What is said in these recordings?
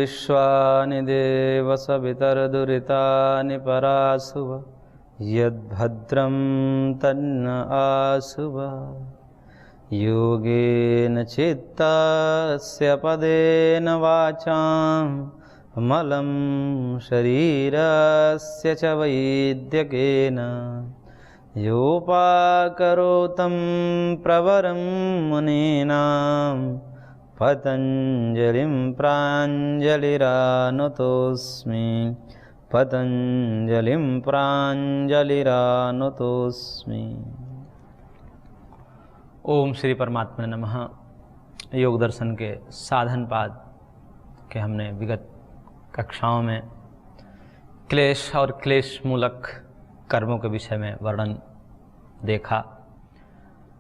विश्वानि देव सवितर्दुरितानि पराशुव यद्भद्रं तन्न आशुव योगेन चित्तस्य पदेन वाचां मलं शरीरस्य च वैद्यकेन योपाकरोतं प्रवरं मुनीनां पतञ्जलिं प्राञ्जलिरानुतोऽस्मि पतञ्जलिं प्राञ्जलिरानुतोऽस्मि। ओम श्री परमात्मा नमः। योग दर्शन के साधन पाद के हमने विगत कक्षाओं में क्लेश और क्लेश मूलक कर्मों के विषय में वर्णन देखा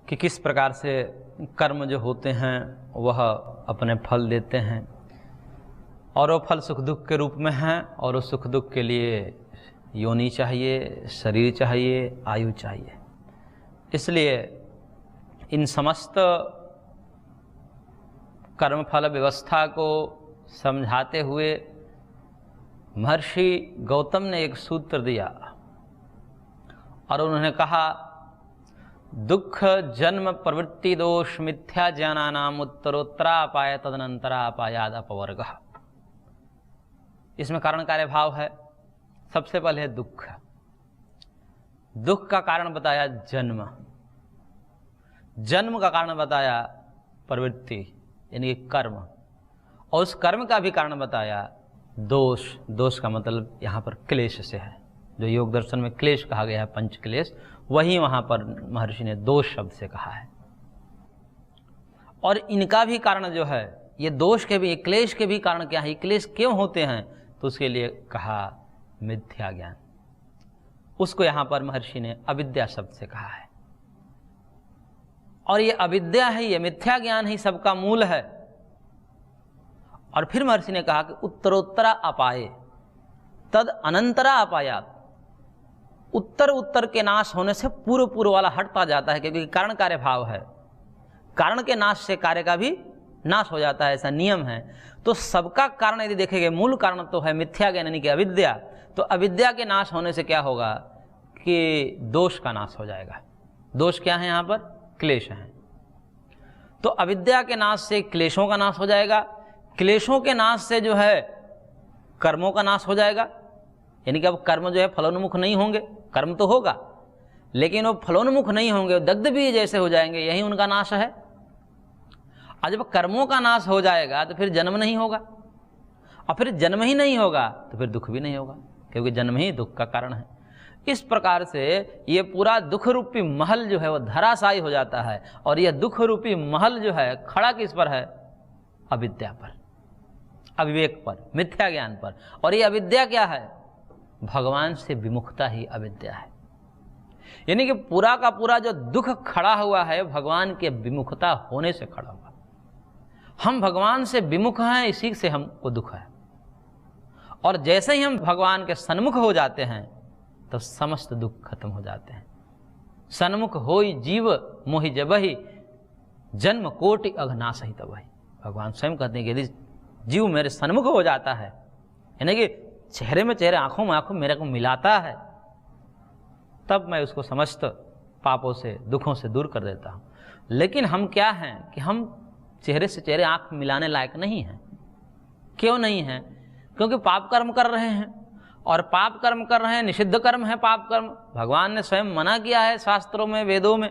कि किस प्रकार से कर्म जो होते हैं वह अपने फल देते हैं और वो फल सुख दुख के रूप में हैं और उस सुख दुख के लिए योनि चाहिए, शरीर चाहिए, आयु चाहिए। इसलिए इन समस्त कर्मफल व्यवस्था को समझाते हुए महर्षि गौतम ने एक सूत्र दिया और उन्होंने कहा, दुख जन्म प्रवृत्ति दोष मिथ्या ज्ञानानाम उत्तरोत्तरापाय तदनंतरापायाद अपवर्ग। इसमें कारण कार्य भाव है। सबसे पहले है दुख। दुख का कारण बताया जन्म, जन्म का कारण बताया प्रवृत्ति यानी कर्म, और उस कर्म का भी कारण बताया दोष। दोष का मतलब यहाँ पर क्लेश से है। जो योग दर्शन में क्लेश कहा गया है, पंच क्लेश, वही वहाँ पर महर्षि ने दोष शब्द से कहा है। और इनका भी कारण जो है, ये दोष के भी, ये क्लेश के भी कारण क्या है, ये क्लेश क्यों होते हैं, तो उसके लिए कहा मिथ्या ज्ञान। उसको यहाँ पर महर्षि ने अविद्या शब्द से कहा है। और ये अविद्या है, ये मिथ्या ज्ञान ही सबका मूल है। और फिर महर्षि ने कहा कि उत्तरोत्तरा अपाये तद अनंतरा अपायात। उत्तर उत्तर के नाश होने से पूर्व पूर्व वाला हटता जाता है, क्योंकि कारण कार्य भाव है। कारण के नाश से कार्य का भी नाश हो जाता है, ऐसा नियम है। तो सबका कारण यदि देखेंगे, मूल कारण तो है मिथ्या ज्ञान यानी कि अविद्या। तो अविद्या के नाश होने से क्या होगा कि दोष का नाश हो जाएगा। दोष क्या है यहाँ पर? क्लेश हैं। तो अविद्या के नाश से क्लेशों का नाश हो जाएगा। क्लेशों के नाश से जो है कर्मों का नाश हो जाएगा, यानी कि अब कर्म जो है फलोन्मुख नहीं होंगे। कर्म तो होगा लेकिन वो फलोन्मुख नहीं होंगे, दग्ध भी जैसे हो जाएंगे, यही उनका नाश है। और जब कर्मों का नाश हो जाएगा तो फिर जन्म नहीं होगा, और फिर जन्म ही नहीं होगा तो फिर दुख भी नहीं होगा, क्योंकि जन्म ही दुख का कारण है। इस प्रकार से ये पूरा दुख रूपी महल जो है वो धराशायी हो जाता है। और यह दुख रूपी महल जो है खड़ा किस पर है? अविद्या पर, अविवेक पर, मिथ्या ज्ञान पर। और ये अविद्या क्या है? भगवान से विमुखता ही अविद्या है। यानी कि पूरा का पूरा जो दुख खड़ा हुआ है भगवान के विमुखता होने से खड़ा हुआ। हम भगवान से विमुख हैं, इसी से हमको दुख है। और जैसे ही हम भगवान के सन्मुख हो जाते हैं तो समस्त दुख खत्म हो जाते हैं। सन्मुख होई जीव मोहि जबहि जन्म कोटि अघनाश ही तबहि। भगवान स्वयं कहते हैं कि यदि जीव मेरे सन्मुख हो जाता है, यानी कि चेहरे में चेहरे, आंखों में आंखों मेरे को मिलाता है, तब मैं उसको समस्त पापों से, दुखों से दूर कर देता हूँ। लेकिन हम क्या हैं कि हम चेहरे से चेहरे आंख मिलाने लायक नहीं हैं। क्यों नहीं हैं? क्योंकि पाप कर्म कर रहे हैं, और पाप कर्म कर रहे हैं, निषिद्ध कर्म है पाप कर्म। भगवान ने स्वयं मना किया है शास्त्रों में, वेदों में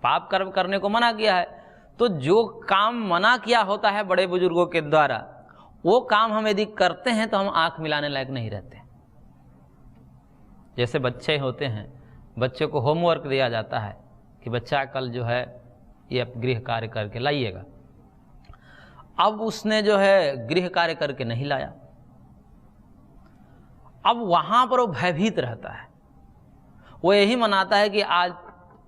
पाप कर्म करने को मना किया है। तो जो काम मना किया होता है बड़े बुजुर्गों के द्वारा, वो काम हम यदि करते हैं तो हम आंख मिलाने लायक नहीं रहते। जैसे बच्चे होते हैं, बच्चे को होमवर्क दिया जाता है कि बच्चा कल जो है ये गृह कार्य करके लाइएगा। अब उसने जो है गृह कार्य करके नहीं लाया, अब वहां पर वो भयभीत रहता है। वो यही मनाता है कि आज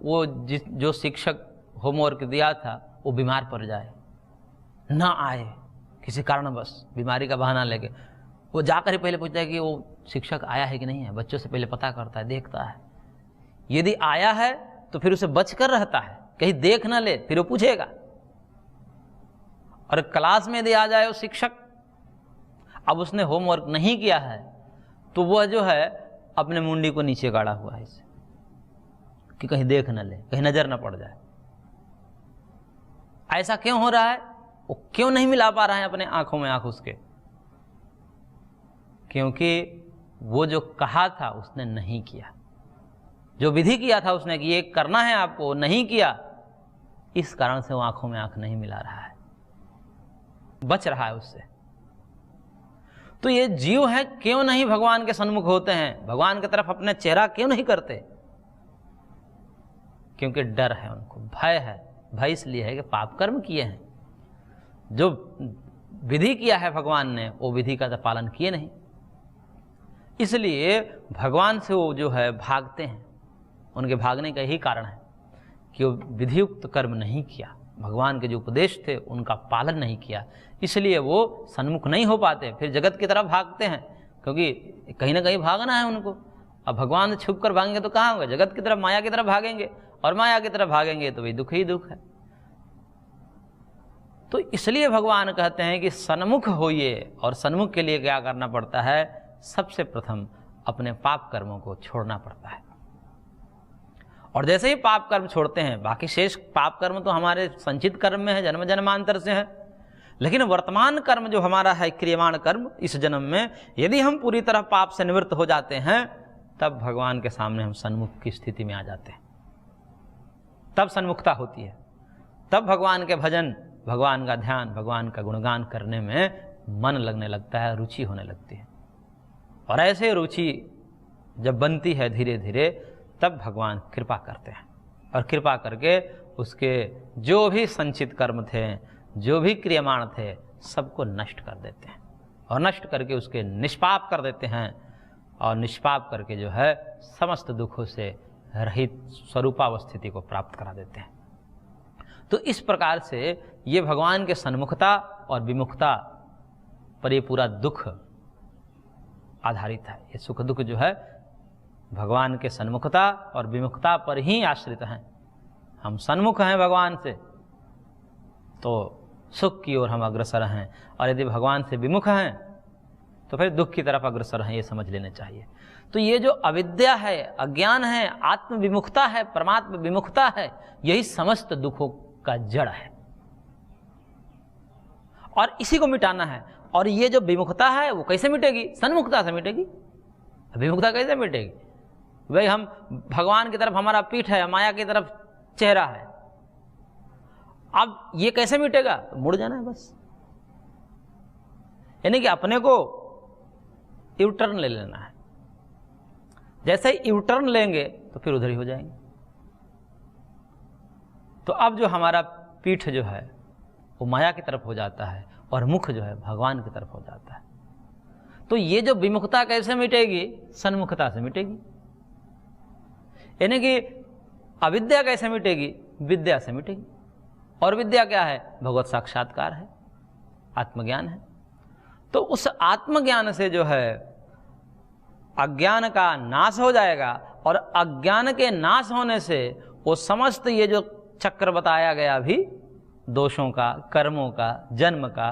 वो जो शिक्षक होमवर्क दिया था वो बीमार पड़ जाए, ना आए, किसी कारणवश बीमारी का बहाना लेके। वो जाकर ही पहले पूछता है कि वो शिक्षक आया है कि नहीं है। बच्चों से पहले पता करता है, देखता है। यदि आया है तो फिर उसे बचकर रहता है, कहीं देख ना ले, फिर वो पूछेगा। और क्लास में यदि आ जाए वो शिक्षक अब उसने होमवर्क नहीं किया है तो वह जो है अपने मुंडी को नीचे गाड़ा हुआ है इसे, कि कहीं देख न ले, कहीं नजर न पड़ जाए। ऐसा क्यों हो रहा है? वो क्यों नहीं मिला पा रहा है अपने आंखों में आंख उसके? क्योंकि वो जो कहा था उसने नहीं किया, जो विधि किया था उसने कि ये करना है आपको, नहीं किया। इस कारण से वो आंखों में आंख नहीं मिला रहा है, बच रहा है उससे। तो ये जीव है क्यों नहीं भगवान के सन्मुख होते हैं, भगवान की तरफ अपने चेहरा क्यों नहीं करते? क्योंकि डर है उनको, भय है। भय इसलिए है कि पाप कर्म किए हैं, जो विधि किया है भगवान ने वो विधि का तो पालन किए नहीं, इसलिए भगवान से वो जो है भागते हैं। उनके भागने का यही कारण है कि वो विधियुक्त कर्म नहीं किया, भगवान के जो उपदेश थे उनका पालन नहीं किया, इसलिए वो सन्मुख नहीं हो पाते। फिर जगत की तरफ भागते हैं, क्योंकि कहीं ना कहीं भागना है उनको। अब भगवान से छुप कर भागेंगे तो कहाँ होंगे? जगत की तरफ, माया की तरफ भागेंगे, और माया की तरफ भागेंगे तो वही दुख ही दुख है। तो इसलिए भगवान कहते हैं कि सन्मुख होइए, और सन्मुख के लिए क्या करना पड़ता है? सबसे प्रथम अपने पाप कर्मों को छोड़ना पड़ता है। और जैसे ही पाप कर्म छोड़ते हैं, बाकी शेष पाप कर्म तो हमारे संचित कर्म में है, जन्म जन्मांतर से है, लेकिन वर्तमान कर्म जो हमारा है क्रियमाण कर्म, इस जन्म में यदि हम पूरी तरह पाप से निवृत्त हो जाते हैं, तब भगवान के सामने हम सन्मुख की स्थिति में आ जाते हैं। तब सन्मुखता होती है, तब भगवान के भजन, भगवान का ध्यान, भगवान का गुणगान करने में मन लगने लगता है, रुचि होने लगती है। और ऐसे रुचि जब बनती है धीरे धीरे, तब भगवान कृपा करते हैं, और कृपा करके उसके जो भी संचित कर्म थे, जो भी क्रियमाण थे, सबको नष्ट कर देते हैं, और नष्ट करके उसके निष्पाप कर देते हैं, और निष्पाप करके जो है समस्त दुखों से रहित स्वरूपावस्थिति को प्राप्त करा देते हैं। तो इस प्रकार से ये भगवान के सन्मुखता और विमुखता पर ये पूरा दुख आधारित है। ये सुख दुख जो है भगवान के सन्मुखता और विमुखता पर ही आश्रित हैं। हम सन्मुख हैं भगवान से तो सुख की ओर हम अग्रसर हैं, और यदि भगवान से विमुख हैं तो फिर दुख की तरफ अग्रसर हैं, ये समझ लेने चाहिए। तो ये जो अविद्या है, अज्ञान है, आत्म विमुखता है, परमात्मा विमुखता है, यही समस्त दुखों का जड़ है, और इसी को मिटाना है। और ये जो विमुखता है वो कैसे मिटेगी? सन्मुखता से मिटेगी। विमुखता कैसे मिटेगी? भाई हम भगवान की तरफ हमारा पीठ है, माया की तरफ चेहरा है, अब ये कैसे मिटेगा? तो मुड़ जाना है बस, यानी कि अपने को यू टर्न ले लेना है। जैसे ही यू टर्न लेंगे तो फिर उधर ही हो जाएंगे। तो अब जो हमारा पीठ जो है वो माया की तरफ हो जाता है, और मुख जो है भगवान की तरफ हो जाता है। तो ये जो विमुखता कैसे मिटेगी? सन्मुखता से मिटेगी। यानी कि अविद्या कैसे मिटेगी? विद्या से मिटेगी। और विद्या क्या है? भगवत साक्षात्कार है, आत्मज्ञान है। तो उस आत्मज्ञान से जो है अज्ञान का नाश हो जाएगा, और अज्ञान के नाश होने से वो समस्त ये जो चक्र बताया गया अभी, दोषों का, कर्मों का, जन्म का,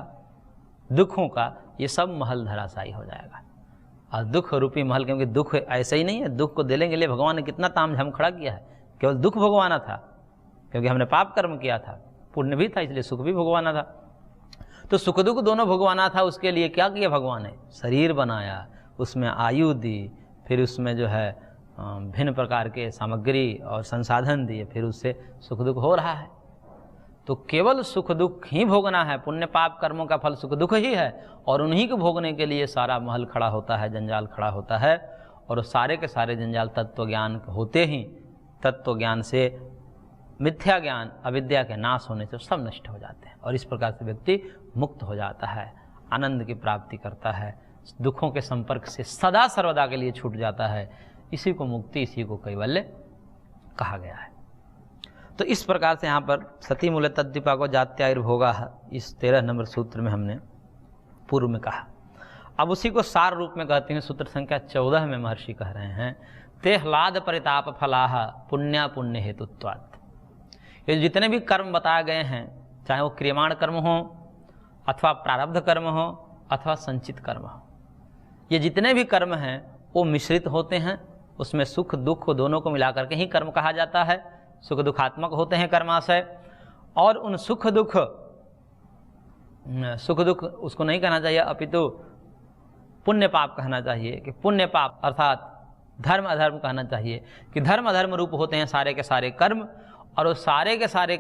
दुखों का, ये सब महल धराशायी हो जाएगा। और दुख रूपी महल, क्योंकि दुख ऐसे ही नहीं है, दुख को देने के लिए भगवान ने कितना तामझाम खड़ा किया है। केवल दुख भोगवाना था क्योंकि हमने पाप कर्म किया था, पुण्य भी था इसलिए सुख भी भोगवाना था। तो सुख दुख दोनों भोगवाना था, उसके लिए क्या किया भगवान ने? शरीर बनाया, उसमें आयु दी, फिर उसमें जो है भिन्न प्रकार के सामग्री और संसाधन दिए, फिर उससे सुख दुख हो रहा है। तो केवल सुख दुख ही भोगना है, पुण्य पाप कर्मों का फल सुख दुख ही है, और उन्हीं को भोगने के लिए सारा महल खड़ा होता है, जंजाल खड़ा होता है। और सारे के सारे जंजाल तत्व ज्ञान होते ही, तत्व ज्ञान से मिथ्या ज्ञान, अविद्या के नाश होने से सब नष्ट हो जाते हैं, और इस प्रकार से व्यक्ति मुक्त हो जाता है, आनंद की प्राप्ति करता है, दुखों के संपर्क से सदा सर्वदा के लिए छूट जाता है। इसी को मुक्ति, इसी को कैवल्य कहा गया है। तो इस प्रकार से यहाँ पर सती मूल तद्दीपा को जात्यायुर्भोगा, इस 13 नंबर सूत्र में हमने पूर्व में कहा। अब उसी को सार रूप में कहते हैं, सूत्र संख्या 14 में महर्षि कह रहे हैं, ते ह्लाद परिताप फलाह पुण्या पुण्य हेतुत्वात्। ये जितने भी कर्म बताए गए हैं, चाहे वो क्रियमाण कर्म हो, अथवा प्रारब्ध कर्म हो, अथवा संचित कर्म हो। ये जितने भी कर्म हैं वो मिश्रित होते हैं, उसमें सुख दुख दोनों को मिलाकर के ही कर्म कहा जाता है। सुख दुखात्मक होते हैं कर्माशय, और उन सुख दुख उसको नहीं कहना चाहिए, अपितु पुण्य पाप कहना चाहिए। कि पुण्य पाप अर्थात धर्म अधर्म कहना चाहिए कि धर्म अधर्म रूप होते हैं सारे के सारे कर्म, और वो सारे के सारे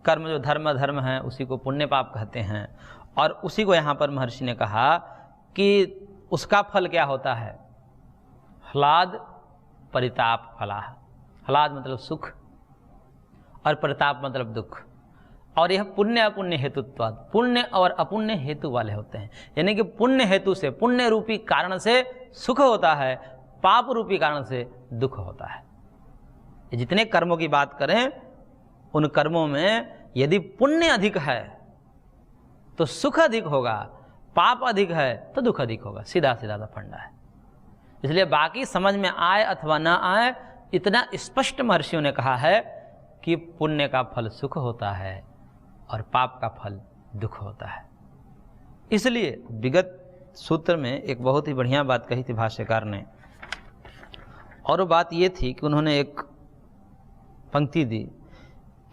कर्म जो धर्म अधर्म हैं उसी को पुण्य पाप कहते हैं। और उसी को यहाँ पर महर्षि ने कहा कि उसका फल क्या होता है, ह्लाद परिताप फला। ह्लाद मतलब सुख और परिताप मतलब दुख। और यह पुण्य अपुण्य हेतुत्वाद, पुण्य और अपुण्य हेतु वाले होते हैं। यानी कि पुण्य हेतु से, पुण्य रूपी कारण से सुख होता है, पाप रूपी कारण से दुख होता है। जितने कर्मों की बात करें उन कर्मों में यदि पुण्य अधिक है तो सुख अधिक होगा, पाप अधिक है तो दुख अधिक होगा। सीधा सीधा सा फंडा है। इसलिए बाकी समझ में आए अथवा ना आए, इतना स्पष्ट महर्षियों ने कहा है कि पुण्य का फल सुख होता है और पाप का फल दुख होता है। इसलिए विगत सूत्र में एक बहुत ही बढ़िया बात कही थी भाष्यकार ने, और वो बात ये थी कि उन्होंने एक पंक्ति दी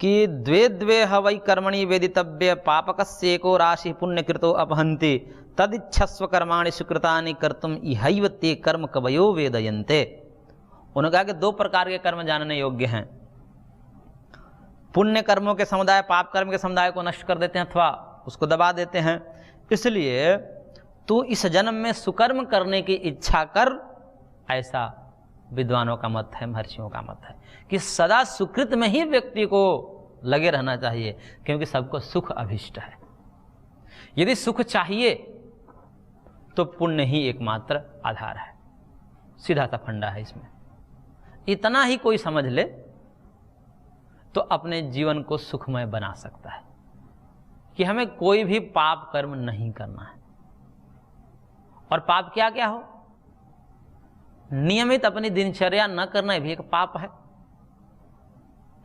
कि द्वे द्वे हवै कर्मणि वेदितव्य पापकस्येको राशि पुण्यकृतो अपहन्ति तदिच्छस्व कर्माणि सुकृतानि कर्तुम इहैव ते कर्म कवयो वेदयन्ते। उन्होंने कहा कि दो प्रकार के कर्म जानने योग्य हैं। पुण्य कर्मों के समुदाय पाप कर्म के समुदाय को नष्ट कर देते हैं अथवा उसको दबा देते हैं। इसलिए तू इस जन्म में सुकर्म करने की इच्छा कर, ऐसा विद्वानों का मत है, महर्षियों का मत है कि सदा सुकृत में ही व्यक्ति को लगे रहना चाहिए, क्योंकि सबको सुख अभिष्ट है। यदि सुख चाहिए तो पुण्य ही एकमात्र आधार है। सीधा सा फंडा है इसमें। इतना ही कोई समझ ले तो अपने जीवन को सुखमय बना सकता है कि हमें कोई भी पाप कर्म नहीं करना है। और पाप क्या क्या हो, नियमित अपनी दिनचर्या न करना भी एक पाप है।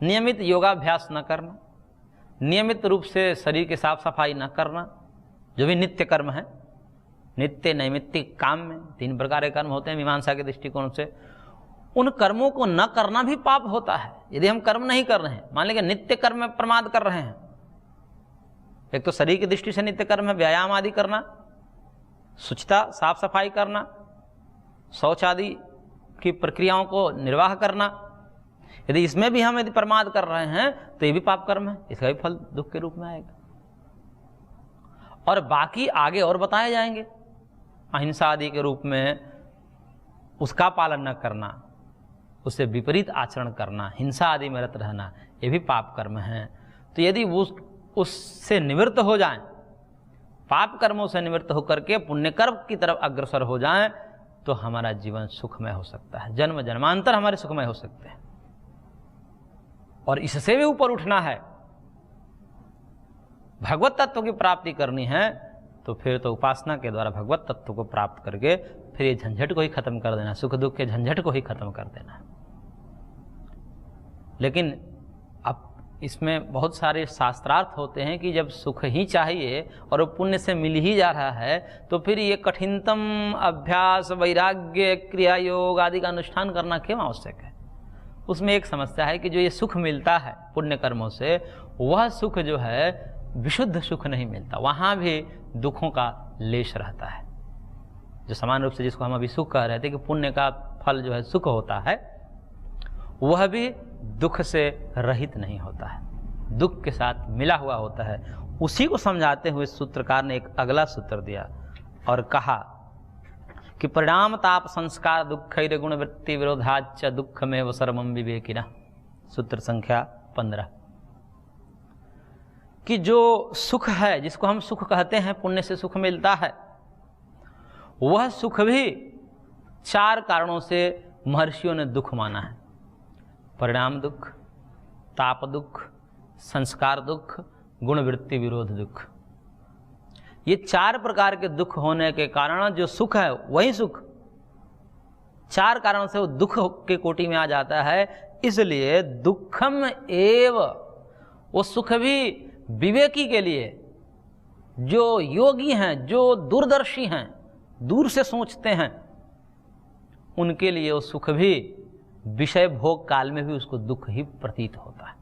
नियमित योगाभ्यास न करना, नियमित रूप से शरीर की साफ सफाई न करना, जो भी नित्य कर्म है, नित्य नैमित्तिक काम में 3 प्रकार के कर्म होते हैं मीमांसा के दृष्टिकोण से, उन कर्मों को न करना भी पाप होता है। यदि हम कर्म नहीं कर रहे हैं, मान लीजिए नित्य कर्म में प्रमाद कर रहे हैं, एक तो शरीर की दृष्टि से नित्य कर्म है व्यायाम आदि करना, शुचिता साफ सफाई करना, शौच आदि की प्रक्रियाओं को निर्वाह करना। यदि इसमें भी हम यदि प्रमाद कर रहे हैं तो ये भी पाप कर्म है, इसका भी फल दुख के रूप में आएगा। और बाकी आगे और बताए जाएंगे, अहिंसा आदि के रूप में उसका पालन न करना, उससे विपरीत आचरण करना, हिंसा आदि में रत रहना, ये भी पाप कर्म है। तो यदि उससे निवृत्त हो जाएं, पाप कर्मों से निवृत्त होकर के पुण्य कर्म की तरफ अग्रसर हो जाएं, तो हमारा जीवन सुखमय हो सकता है। जन्म जन्मांतर हमारे सुखमय हो सकते हैं। और इससे भी ऊपर उठना है, भगवत तत्व की प्राप्ति करनी है, तो फिर तो उपासना के द्वारा भगवत तत्व को प्राप्त करके फिर ये झंझट को ही खत्म कर देना, सुख दुख के झंझट को ही खत्म कर देना। लेकिन अब इसमें बहुत सारे शास्त्रार्थ होते हैं कि जब सुख ही चाहिए और वो पुण्य से मिल ही जा रहा है, तो फिर ये कठिनतम अभ्यास वैराग्य क्रिया योग आदि का अनुष्ठान करना क्यों आवश्यक है। उसमें एक समस्या है कि जो ये सुख मिलता है पुण्य कर्मों से, वह सुख जो है विशुद्ध सुख नहीं मिलता, वहाँ भी दुखों का लेश रहता है। जो समान रूप से जिसको हम अभी सुख कह रहे थे कि पुण्य का फल जो है सुख होता है, वह भी दुख से रहित नहीं होता है, दुख के साथ मिला हुआ होता है। उसी को समझाते हुए सूत्रकार ने एक अगला सूत्र दिया और कहा कि परिणाम ताप संस्कार दुख गुण वृत्ति विरोधाच दुख में व सर्वम विवेकिना। सूत्र संख्या 15 कि जो सुख है, जिसको हम सुख कहते हैं, पुण्य से सुख मिलता है, वह सुख भी 4 कारणों से महर्षियों ने दुख माना है। परिणाम दुख, ताप दुख, संस्कार दुख, गुणवृत्ति विरोध दुख। ये 4 प्रकार के दुख होने के कारण जो सुख है वही सुख 4 कारणों से वो दुख के कोटि में आ जाता है। इसलिए दुखम एव, वो सुख भी विवेकी के लिए, जो योगी हैं, जो दूरदर्शी हैं, दूर से सोचते हैं, उनके लिए वो सुख भी विषय भोग काल में भी उसको दुख ही प्रतीत होता है।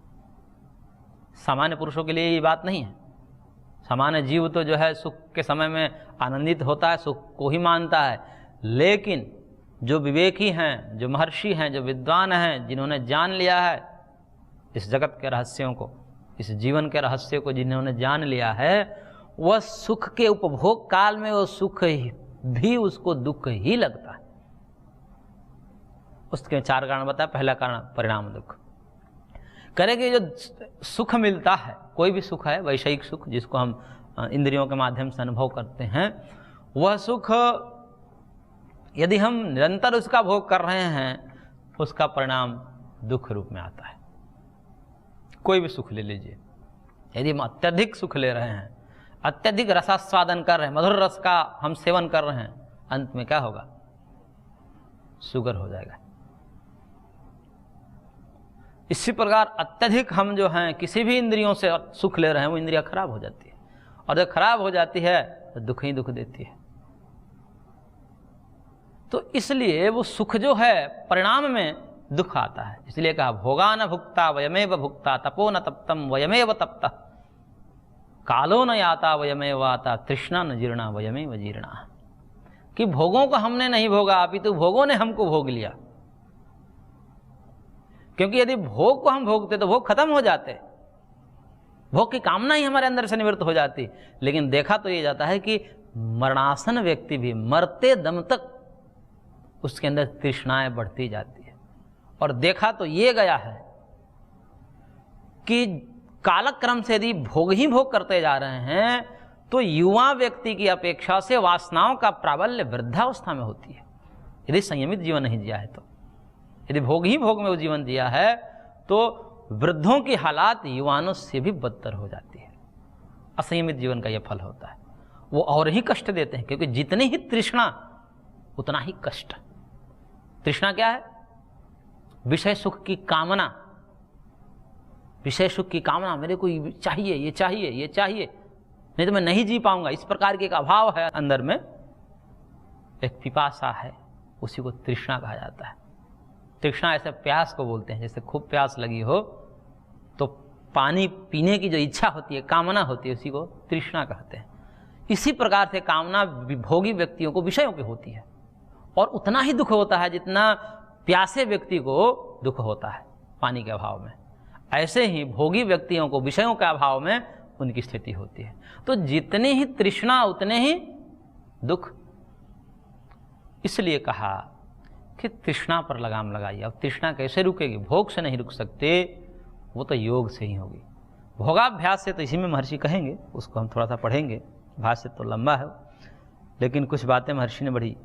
सामान्य पुरुषों के लिए ये बात नहीं है। सामान्य जीव तो जो है सुख के समय में आनंदित होता है, सुख को ही मानता है। लेकिन जो विवेकी हैं, जो महर्षि हैं, जो विद्वान हैं, जिन्होंने जान लिया है इस जगत के रहस्यों को, इस जीवन के रहस्य को जिन्होंने जान लिया है, वह सुख के उपभोग काल में वो सुख भी उसको दुख ही लगता है। उसके 4 कारण बताया। पहला कारण परिणाम दुख। करेंगे जो सुख मिलता है, कोई भी सुख है, वैषयिक सुख जिसको हम इंद्रियों के माध्यम से अनुभव करते हैं, वह सुख यदि हम निरंतर उसका भोग कर रहे हैं, उसका परिणाम दुख रूप में आता है। कोई भी सुख ले लीजिए, यदि हम अत्यधिक सुख ले रहे हैं, अत्यधिक रसास्वादन कर रहे हैं, मधुर रस का हम सेवन कर रहे हैं, अंत में क्या होगा? शुगर हो जाएगा। इसी प्रकार अत्यधिक हम जो हैं किसी भी इंद्रियों से सुख ले रहे हैं, वो इंद्रियां खराब हो जाती है, और जब खराब हो जाती है तो दुख ही दुख देती है। तो इसलिए वो सुख जो है परिणाम में दुख आता है। इसलिए कहा भोगा न भुक्ता वयमेव भुक्ता, तपो न तप्तम वयमेव तप्ता, कालो न याता वयमेव आता, तृष्णा न जीर्णा वयमेव जीर्णा। कि भोगों को हमने नहीं भोगा, अपितु भोगों ने हमको भोग लिया। क्योंकि यदि भोग को हम भोगते तो भोग खत्म हो जाते, भोग की कामना ही हमारे अंदर से निवृत्त हो जाती। लेकिन देखा तो ये जाता है कि मरणासन व्यक्ति भी मरते दम तक उसके अंदर तृष्णाएं बढ़ती जाती है। और देखा तो ये गया है कि कालक्रम से यदि भोग ही भोग करते जा रहे हैं तो युवा व्यक्ति की अपेक्षा से वासनाओं का प्राबल्य वृद्धावस्था में होती है, यदि संयमित जीवन नहीं जिया है तो। यदि भोग ही भोग में वो जीवन जिया है तो वृद्धों की हालात युवानों से भी बदतर हो जाती है। असंयमित जीवन का यह फल होता है। वो और ही कष्ट देते हैं, क्योंकि जितनी ही तृष्णा उतना ही कष्ट। तृष्णा क्या है? विषय सुख की कामना। विषय सुख की कामना, मेरे को ये चाहिए, ये चाहिए, ये चाहिए, नहीं तो मैं नहीं जी पाऊंगा। इस प्रकार के एक अभाव है अंदर में, एक पिपासा है, उसी को तृष्णा कहा जाता है। तृष्णा ऐसे प्यास को बोलते हैं, जैसे खूब प्यास लगी हो तो पानी पीने की जो इच्छा होती है, कामना होती है, उसी को तृष्णा कहते हैं। इसी प्रकार से कामना भोगी व्यक्तियों को विषयों की होती है, और उतना ही दुख होता है जितना प्यासे व्यक्ति को दुख होता है पानी के अभाव में। ऐसे ही भोगी व्यक्तियों को विषयों के अभाव में उनकी स्थिति होती है। तो जितनी ही तृष्णा उतने ही दुख। इसलिए कहा कि तृष्णा पर लगाम लगाइए। अब तृष्णा कैसे रुकेगी? भोग से नहीं रुक सकते, वो तो योग से ही होगी। भोगाभ्यास से तो इसी में महर्षि कहेंगे, उसको हम थोड़ा सा पढ़ेंगे, भाष्य तो लंबा है, लेकिन कुछ बातें महर्षि ने बड़ी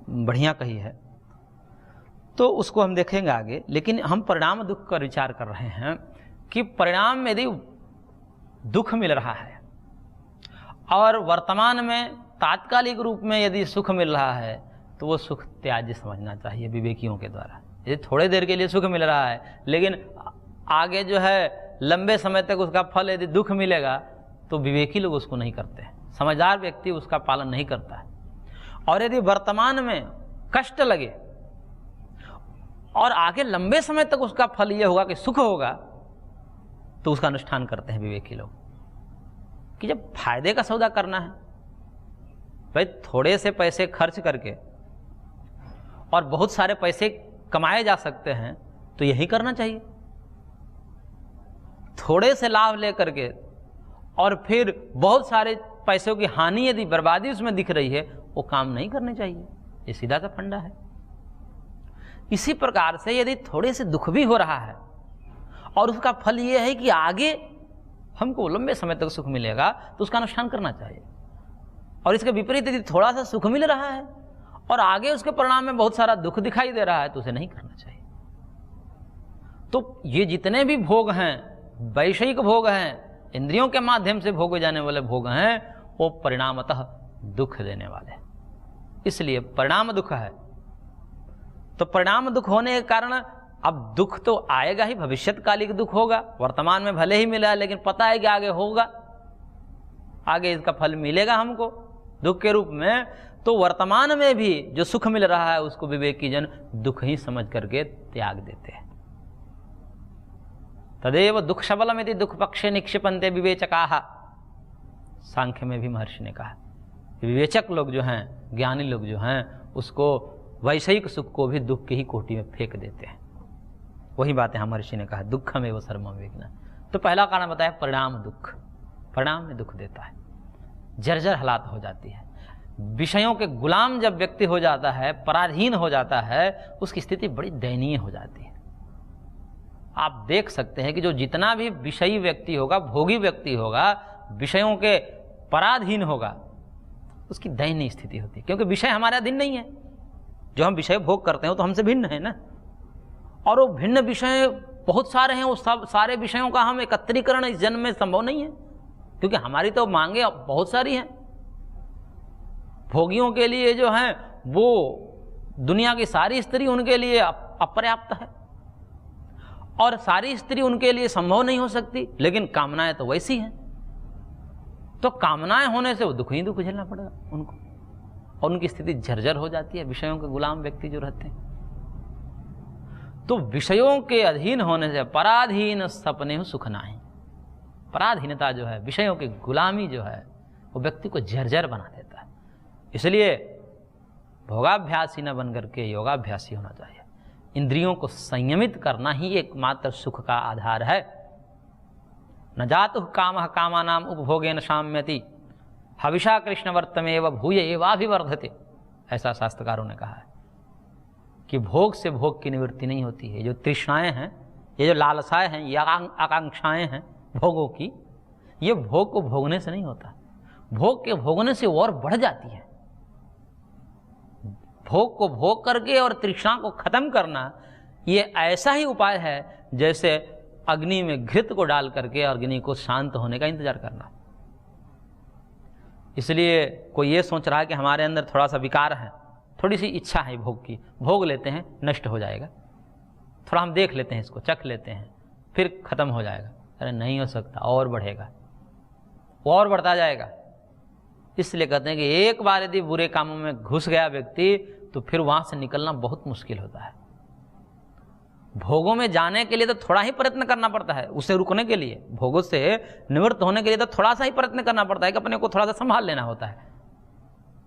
बढ़िया कही है, तो उसको हम देखेंगे आगे। लेकिन हम परिणाम दुख का विचार कर रहे हैं कि परिणाम में यदि दुख मिल रहा है और वर्तमान में तात्कालिक रूप में यदि सुख मिल रहा है, तो वो सुख त्याज्य समझना चाहिए विवेकियों के द्वारा। यदि थोड़े देर के लिए सुख मिल रहा है, लेकिन आगे जो है लंबे समय तक उसका फल यदि दुख मिलेगा, तो विवेकी लोग उसको नहीं करते हैं, समझदार व्यक्ति उसका पालन नहीं करता है। और यदि वर्तमान में कष्ट लगे और आगे लंबे समय तक उसका फल ये होगा कि सुख होगा, तो उसका अनुष्ठान करते हैं विवेकी लोग। कि जब फायदे का सौदा करना है भाई, थोड़े से पैसे खर्च करके और बहुत सारे पैसे कमाए जा सकते हैं, तो यही करना चाहिए। थोड़े से लाभ लेकर के और फिर बहुत सारे पैसों की हानि यदि बर्बादी उसमें दिख रही है, वो काम नहीं करने चाहिए। ये सीधा सा फंडा है। इसी प्रकार से यदि थोड़े से दुख भी हो रहा है और उसका फल ये है कि आगे हमको लंबे समय तक सुख मिलेगा, तो उसका अनुष्ठान करना चाहिए। और इसके विपरीत यदि थोड़ा सा सुख मिल रहा है और आगे उसके परिणाम में बहुत सारा दुख दिखाई दे रहा है, तो उसे नहीं करना चाहिए। तो ये जितने भी भोग हैं, वैषयिक भोग हैं, इंद्रियों के माध्यम से भोगे जाने वाले भोग हैं, वो परिणामतः दुख देने वाले हैं। इसलिए परिणाम दुख है। तो परिणाम दुख होने के कारण अब दुख तो आएगा ही, भविष्यकालिक दुख होगा। वर्तमान में भले ही मिला है, लेकिन पता है कि आगे होगा, आगे इसका फल मिलेगा हमको दुख के रूप में। तो वर्तमान में भी जो सुख मिल रहा है उसको विवेकी जन दुख ही समझ करके त्याग देते हैं। तदेव दुख सबलमिति दुख पक्षे निक्षिपन्ते विवेचकाः, सांख्य में भी महर्षि ने कहा विवेचक लोग जो हैं, ज्ञानी लोग जो हैं, उसको वैषयिक सुख को भी दुख की ही कोटि में फेंक देते हैं। वही बातें हम महर्षि ने कहा दुःखमेव सर्वं विघ्नः। तो पहला कारण बताया परिणाम दुख, परिणाम में दुख देता है, जर्जर हालात हो जाती है। विषयों के गुलाम जब व्यक्ति हो जाता है, पराधीन हो जाता है, उसकी स्थिति बड़ी दयनीय हो जाती है। आप देख सकते हैं कि जो जितना भी विषयी व्यक्ति होगा, भोगी व्यक्ति होगा, विषयों के पराधीन होगा, उसकी दयनीय स्थिति होती है, क्योंकि विषय हमारे अधीन नहीं है। जो हम विषय भोग करते हैं वो तो हमसे भिन्न है ना, और वो भिन्न विषय बहुत सारे हैं, वो सब सारे विषयों का हम एकत्रीकरण इस जन्म में संभव नहीं है, क्योंकि हमारी तो मांगे बहुत सारी हैं। भोगियों के लिए जो है वो दुनिया की सारी स्त्री उनके लिए अपर्याप्त है, और सारी स्त्री उनके लिए संभव नहीं हो सकती, लेकिन कामनाएं तो वैसी हैं। तो कामनाएं होने से वो दुख ही दुख झेलना पड़ेगा उनको, और उनकी स्थिति झरझर हो जाती है, विषयों के गुलाम व्यक्ति जो रहते हैं। तो विषयों के अधीन होने से पराधीन सपने सुख नाहि, पराधीनता जो है, विषयों की गुलामी जो है, वो व्यक्ति को झरझर बना देता है। इसलिए भोगाभ्यासी न बन करके योगाभ्यासी होना चाहिए। इंद्रियों को संयमित करना ही एकमात्र सुख का आधार है। न जातु कामः कामानाम उपभोगेन शाम्यति हविषा कृष्णवर्तमेव भूय एवाभिवर्धते, ऐसा शास्त्रकारों ने कहा है कि भोग से भोग की निवृत्ति नहीं होती है। जो तृष्णाएं हैं, ये जो लालसाएं हैं, ये आकांक्षाएं हैं भोगों की, ये भोग को भोगने से नहीं होता, भोग के भोगने से और बढ़ जाती है। भोग को भोग करके और तृष्णा को खत्म करना, ये ऐसा ही उपाय है जैसे अग्नि में घृत को डाल करके अग्नि को शांत होने का इंतजार करना। इसलिए कोई ये सोच रहा है कि हमारे अंदर थोड़ा सा विकार है, थोड़ी सी इच्छा है भोग की, भोग लेते हैं नष्ट हो जाएगा, थोड़ा हम देख लेते हैं, इसको चख लेते हैं, फिर खत्म हो जाएगा। अरे नहीं हो सकता, और बढ़ेगा, और बढ़ता जाएगा। इसलिए कहते हैं कि एक बार यदि बुरे कामों में घुस गया व्यक्ति, तो फिर वहां से निकलना बहुत मुश्किल होता है। भोगों में जाने के लिए तो थोड़ा ही प्रयत्न करना पड़ता है, उसे रुकने के लिए, भोगों से निवृत्त होने के लिए तो थोड़ा सा ही प्रयत्न करना पड़ता है कि अपने को थोड़ा सा संभाल लेना होता है।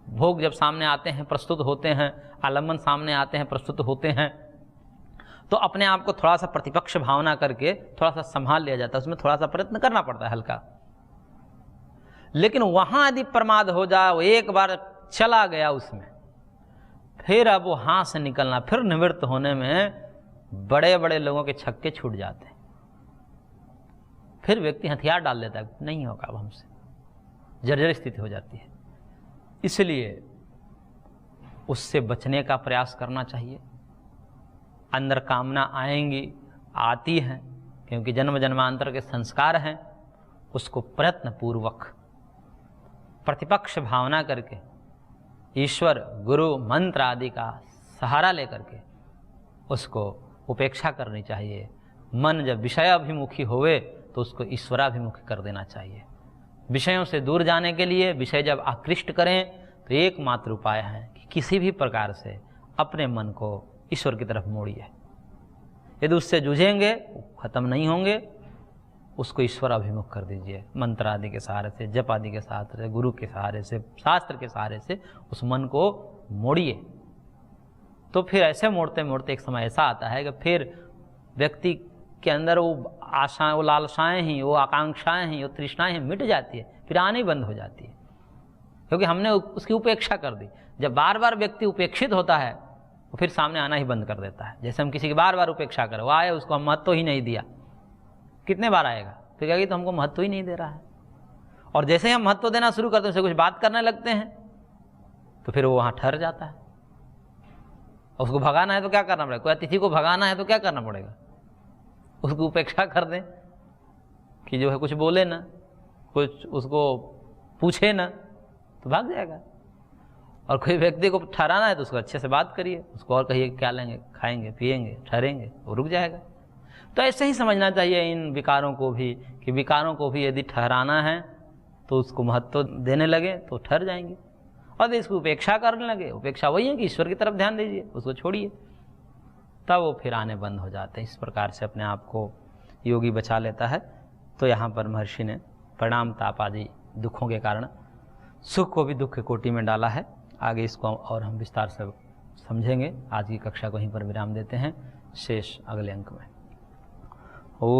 भोग जब सामने आते हैं, प्रस्तुत होते हैं, आलम्बन सामने आते हैं, प्रस्तुत होते हैं, तो अपने आप को थोड़ा सा प्रतिपक्ष भावना करके थोड़ा सा संभाल लिया जाता है, उसमें थोड़ा सा प्रयत्न करना पड़ता है हल्का। लेकिन वहां यदि प्रमाद हो जाए, वो एक बार चला गया उसमें, फिर अब वो हाथ से निकलना, फिर निवृत्त होने में बड़े बड़े लोगों के छक्के छूट जाते हैं। फिर व्यक्ति हथियार डाल लेता है, नहीं होगा अब हमसे, जर्जर स्थिति हो जाती है। इसलिए उससे बचने का प्रयास करना चाहिए। अंदर कामना आएंगी, आती हैं, क्योंकि जन्म जन्मांतर के संस्कार हैं, उसको प्रयत्न पूर्वक प्रतिपक्ष भावना करके ईश्वर गुरु मंत्र आदि का सहारा लेकर के उसको उपेक्षा करनी चाहिए। मन जब विषयाभिमुखी होवे तो उसको ईश्वराभिमुखी कर देना चाहिए। विषयों से दूर जाने के लिए विषय जब आकृष्ट करें तो एकमात्र उपाय है कि किसी भी प्रकार से अपने मन को ईश्वर की तरफ मोड़िए। यदि उससे जूझेंगे, खत्म नहीं होंगे, उसको ईश्वर अभिमुख कर दीजिए। मंत्र आदि के सहारे से, जप आदि के सहारे से, गुरु के सहारे से, शास्त्र के सहारे से उस मन को मोड़िए। तो फिर ऐसे मोड़ते मोड़ते एक समय ऐसा आता है कि फिर व्यक्ति के अंदर वो आशाएं, वो लालसाएं ही, वो आकांक्षाएं ही, वो तृष्णाएं ही मिट जाती है, फिर आनी बंद हो जाती है, क्योंकि हमने उसकी उपेक्षा कर दी। जब बार बार व्यक्ति उपेक्षित होता है वो फिर सामने आना ही बंद कर देता है। जैसे हम किसी की बार बार उपेक्षा करें, वो आए, उसको हम महत्व ही नहीं दिया, कितने बार आएगा, फिर कहेगी तो हमको महत्व ही नहीं दे रहा है। और जैसे ही हम महत्व देना शुरू करते हैं, उससे कुछ बात करने लगते हैं, तो फिर वो वहाँ ठहर जाता है। उसको भगाना है तो क्या करना पड़ेगा, कोई अतिथि को भगाना है तो क्या करना पड़ेगा, उसकी उपेक्षा कर दें कि जो है कुछ बोले ना, कुछ उसको पूछे ना, तो भाग जाएगा। और कोई व्यक्ति को ठहराना है तो उसको अच्छे से बात करिए, उसको और कहिए क्या लेंगे, खाएंगे, पिएंगे, ठहरेंगे, वो रुक जाएगा। तो ऐसे ही समझना चाहिए इन विकारों को भी, कि विकारों को भी यदि ठहराना है तो उसको महत्व देने लगे तो ठहर जाएंगे, और इसकी उपेक्षा करने लगे, उपेक्षा वही है कि ईश्वर की तरफ ध्यान दीजिए, उसको छोड़िए, तब वो फिर आने बंद हो जाते हैं। इस प्रकार से अपने आप को योगी बचा लेता है। तो यहाँ पर महर्षि ने परिणाम ताप आदि दुखों के कारण सुख को भी दुख की कोटि में डाला है। आगे इसको और हम विस्तार से समझेंगे। आज की कक्षा को यहीं पर विराम देते हैं, शेष अगले अंक में। ओम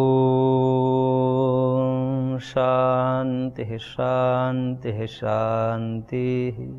शांति शांति शांति।